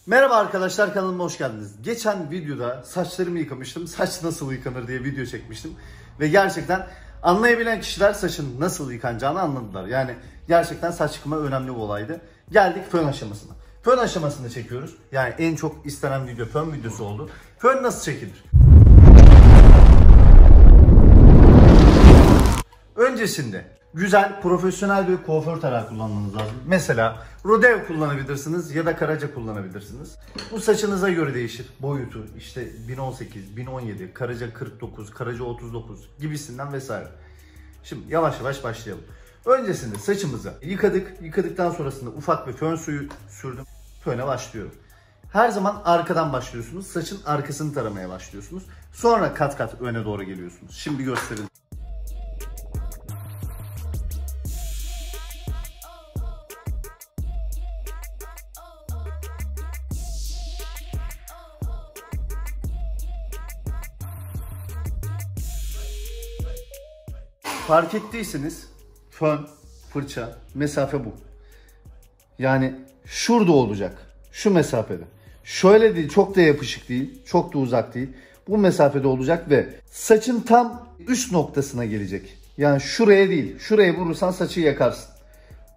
Merhaba arkadaşlar, kanalıma hoş geldiniz. Geçen videoda saçlarımı yıkamıştım. Saç nasıl yıkanır diye video çekmiştim. Ve gerçekten anlayabilen kişiler saçın nasıl yıkanacağını anladılar. Yani gerçekten saç yıkama önemli bir olaydı. Geldik fön aşamasına. Fön aşamasını çekiyoruz. Yani en çok istenen video fön videosu oldu. Fön nasıl çekilir? Öncesinde güzel, profesyonel bir kuaför tarağı kullanmanız lazım. Mesela Rodeo kullanabilirsiniz ya da Karaca kullanabilirsiniz. Bu saçınıza göre değişir. Boyutu işte 1018, 1017, Karaca 49, Karaca 39 gibisinden vesaire. Şimdi yavaş yavaş başlayalım. Öncesinde saçımızı yıkadık. Yıkadıktan sonrasında ufak bir fön suyu sürdüm. Föne başlıyorum. Her zaman arkadan başlıyorsunuz. Saçın arkasını taramaya başlıyorsunuz. Sonra kat kat öne doğru geliyorsunuz. Şimdi gösterin. Fark ettiyseniz fön, fırça, mesafe bu. Yani şurada olacak. Şu mesafede. Şöyle değil, çok da yapışık değil, çok da uzak değil. Bu mesafede olacak ve saçın tam üst noktasına gelecek. Yani şuraya değil, şuraya vurursan saçı yakarsın.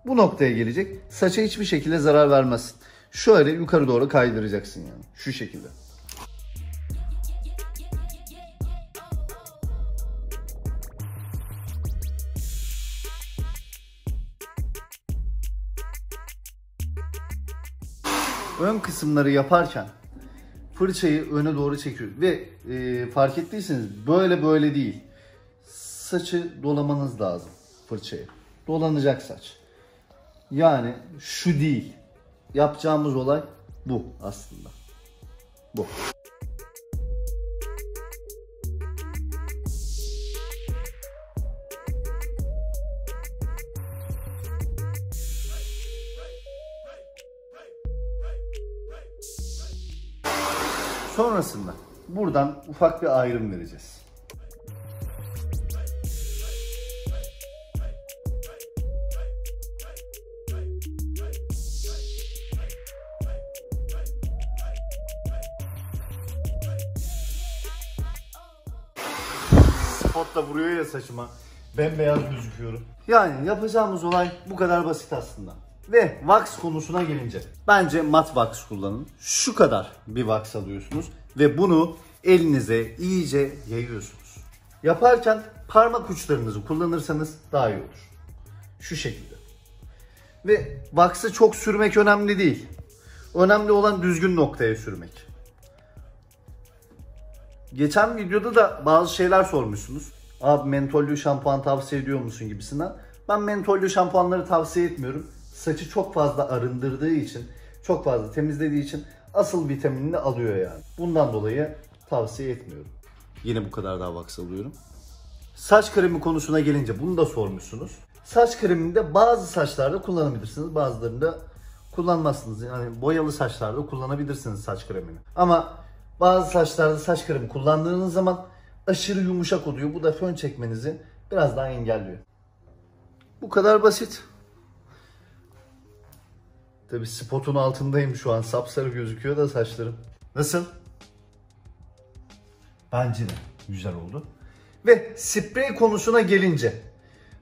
Bu noktaya gelecek. Saça hiçbir şekilde zarar vermezsin. Şöyle yukarı doğru kaydıracaksın yani. Şu şekilde. Ön kısımları yaparken fırçayı öne doğru çekiyoruz ve fark ettiyseniz böyle değil. Saçı dolamanız lazım fırçayı. Dolanacak saç. Yani şu değil. Yapacağımız olay bu aslında. Bu. Sonrasında buradan ufak bir ayrım vereceğiz. Spotla vuruyor ya saçıma. Bembeyaz gözüküyorum. Yani yapacağımız olay bu kadar basit aslında. Ve wax konusuna gelince bence mat wax kullanın. Şu kadar bir wax alıyorsunuz ve bunu elinize iyice yayıyorsunuz. Yaparken parmak uçlarınızı kullanırsanız daha iyi olur. Şu şekilde. Ve wax'ı çok sürmek önemli değil. Önemli olan düzgün noktaya sürmek. Geçen videoda da bazı şeyler sormuşsunuz. Abi mentollü şampuan tavsiye ediyor musun gibisinden. Ben mentollü şampuanları tavsiye etmiyorum. Saçı çok fazla arındırdığı için, çok fazla temizlediği için asıl vitaminini alıyor yani. Bundan dolayı tavsiye etmiyorum. Yine bu kadar daha wax alıyorum. Saç kremi konusuna gelince bunu da sormuşsunuz. Saç kremini de bazı saçlarda kullanabilirsiniz, bazılarında kullanmazsınız. Yani boyalı saçlarda kullanabilirsiniz saç kremini. Ama bazı saçlarda saç kremi kullandığınız zaman aşırı yumuşak oluyor. Bu da fön çekmenizi biraz daha engelliyor. Bu kadar basit. Tabii spotun altındayım şu an. Sapsarı gözüküyor da saçlarım. Nasıl? Bence de güzel oldu. Ve sprey konusuna gelince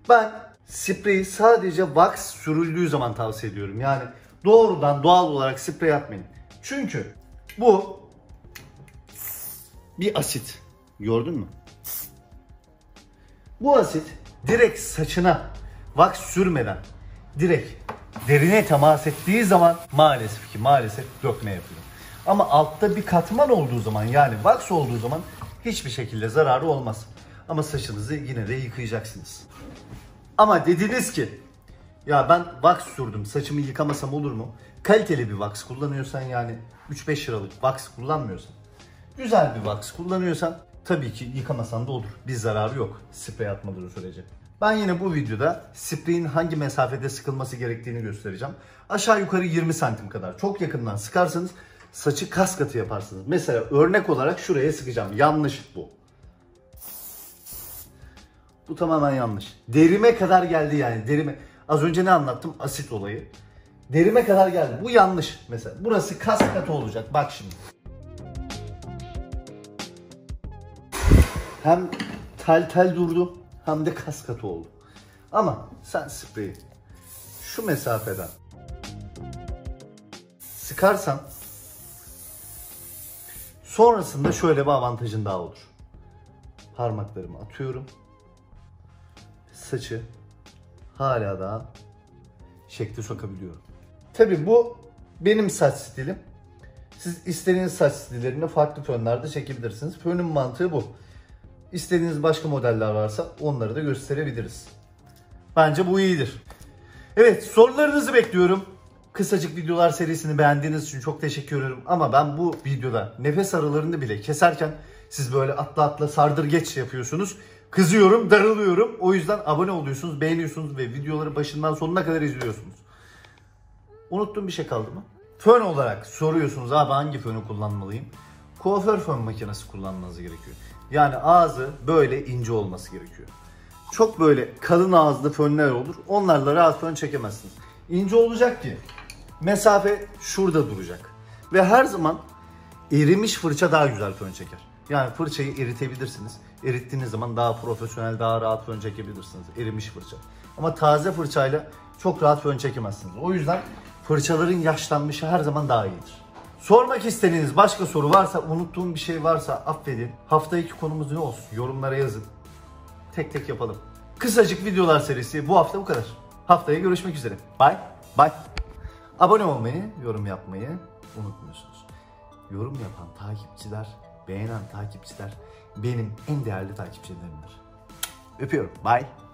ben spreyi sadece wax sürüldüğü zaman tavsiye ediyorum. Yani doğrudan doğal olarak sprey atmayın. Çünkü bu bir asit. Gördün mü? Bu asit direkt saçına wax sürmeden direkt derine temas ettiği zaman maalesef dökme yapıyor. Ama altta bir katman olduğu zaman, yani wax olduğu zaman hiçbir şekilde zararı olmaz. Ama saçınızı yine de yıkayacaksınız. Ama dediniz ki ya ben wax sürdüm, saçımı yıkamasam olur mu? Kaliteli bir wax kullanıyorsan, yani 3-5 liralık wax kullanmıyorsan, güzel bir wax kullanıyorsan tabii ki yıkamasan da olur. Bir zararı yok sprey atmadığı sürece. Ben yine bu videoda spreyin hangi mesafede sıkılması gerektiğini göstereceğim. Aşağı yukarı 20 santim kadar. Çok yakından sıkarsanız saçı kas katı yaparsınız. Mesela örnek olarak şuraya sıkacağım. Yanlış bu. Bu tamamen yanlış. Derime kadar geldi yani. Derime. Az önce ne anlattım? Asit olayı. Derime kadar geldi. Bu yanlış mesela. Burası kas katı olacak. Bak şimdi. Hem tel tel durdu hem de kas katı oldu. Ama sen spreyi şu mesafeden sıkarsan sonrasında şöyle bir avantajın daha olur. Parmaklarımı atıyorum. Saçı hala daha şekli sokabiliyorum. Tabii bu benim saç stilim. Siz istediğiniz saç stillerini farklı fönlerde çekebilirsiniz. Fönün mantığı bu. İstediğiniz başka modeller varsa onları da gösterebiliriz. Bence bu iyidir. Evet, sorularınızı bekliyorum. Kısacık videolar serisini beğendiğiniz için çok teşekkür ederim. Ama ben bu videoda nefes aralarını bile keserken siz böyle atla atla sardır geç yapıyorsunuz. Kızıyorum, darılıyorum. O yüzden abone oluyorsunuz, beğeniyorsunuz ve videoları başından sonuna kadar izliyorsunuz. Unuttuğum bir şey kaldı mı? Fön olarak soruyorsunuz, abi hangi fönü kullanmalıyım? Kuaför fön makinesi kullanmanız gerekiyor. Yani ağzı böyle ince olması gerekiyor. Çok böyle kalın ağızlı fönler olur. Onlarla rahat fön çekemezsiniz. İnce olacak ki mesafe şurada duracak. Ve her zaman erimiş fırça daha güzel fön çeker. Yani fırçayı eritebilirsiniz. Erittiğiniz zaman daha profesyonel, daha rahat fön çekebilirsiniz. Erimiş fırça. Ama taze fırçayla çok rahat fön çekemezsiniz. O yüzden fırçaların yaşlanmışı her zaman daha iyidir. Sormak istediğiniz başka soru varsa, unuttuğum bir şey varsa affedin. Hafta 2 konumuz ne olsun? Yorumlara yazın. Tek tek yapalım. Kısacık videolar serisi bu hafta bu kadar. Haftaya görüşmek üzere. Bye. Bye. Abone olmayı, yorum yapmayı unutmuyorsunuz. Yorum yapan takipçiler, beğenen takipçiler benim en değerli takipçilerimdir. Öpüyorum. Bye.